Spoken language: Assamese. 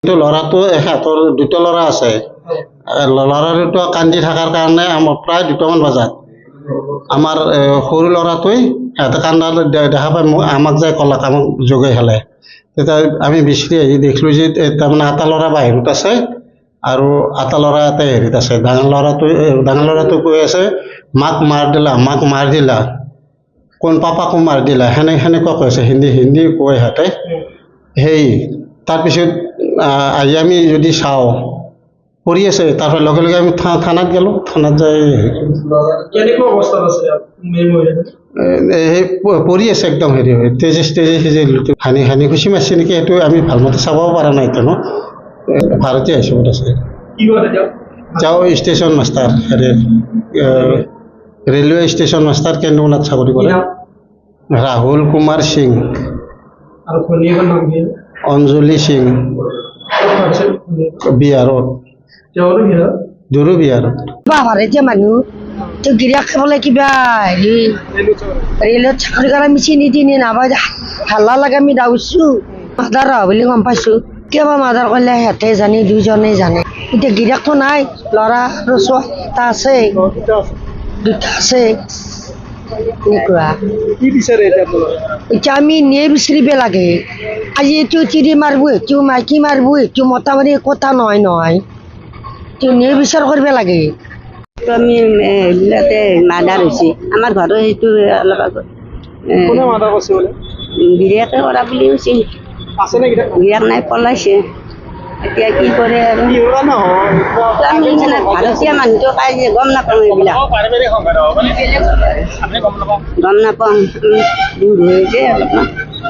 কিন্তু ল'ৰাটো সিহঁতৰ দুটা ল'ৰা আছে। ল'ৰা দুটা কান্দি থকাৰ কাৰণে আমাৰ প্ৰায় 2টামান বজাত আমাৰ সৰু ল'ৰাটোৱে সিহঁতে কান্দা দেখা পাই আমাক যাই ক'লাক, আমাক জগাই খালে। তেতিয়া আমি বিচাৰি আহি দেখিলোঁ যে তাৰমানে এটা ল'ৰা বাহিৰত আছে আৰু এটা ল'ৰা এটা হেৰিত আছে। ডাঙৰ ল'ৰাটো কৈ আছে মাক মাৰ দিলা কোন পাপাকো মাৰ দিলা, সেনেকুৱা কৈছে। হিন্দী কয় সিহঁতে। সেই তাৰপিছত আহি আমি যদি চাওঁ পৰি আছে, তাৰপৰা লগে লগে আমি থানাত গ'লোঁ। থানাত যাই কেনেকুৱা অৱস্থাত আছে সেই পৰি আছে একদম হেৰি হয়, তেজে হানি খুচি মাৰিছে নেকি, সেইটো আমি ভালমতে চাবও পৰা নাই এতিয়া ন। ভাৰতীয় হিচাপত আছে। তেওঁ station master, railway station master, Kendranath চাকৰি কৰে। ৰাহুল কুমাৰ সিং, অঞ্জলি সিং, বিহাৰত, জৰু বিহাৰত। ভাৰতীয় মানুহ তেওঁ গিৰিয়াক খাবলৈ কিবা হেৰি ৰেলত চাকৰি কৰা আমি চিনি নাপাই, হাল্লা লাগে আমি দাউৰিছো। মাৰ্ডাৰ হোৱা বুলি গম পাইছো। কিয় মাৰ্ডাৰ কৰিলে সিহঁতে জানে, দুজনেই জানে। এতিয়া গিৰিয়াকটো নাই, ল'ৰা আৰু ছোৱালী এটা আছে, দুটা আছে। এনেকুৱা এতিয়া আমি নিয়ে বিচাৰিব লাগে। আজি এইটো তিৰি মাৰিব, এইটো মাইকী মাৰিব, এইটো মতা মাৰি কথা নহয়। নিয়ে বিচাৰ কৰিব লাগে। আমি এইবিলাকে মাৰ্ডাৰ হৈছে আমাৰ ঘৰৰ সেইটো অলপ আগত গিৰিয়াকে কৰা বুলি কৈছিল। গিৰিয়াক নাই, পলাইছে। এতিয়া কি কৰে আৰু আমি মানে ভাৰতীয় মানুহটো পাই যে গম নাপাওঁ, এইবিলাক গম নাপাওঁ। দূৰ হৈ যে অলপমান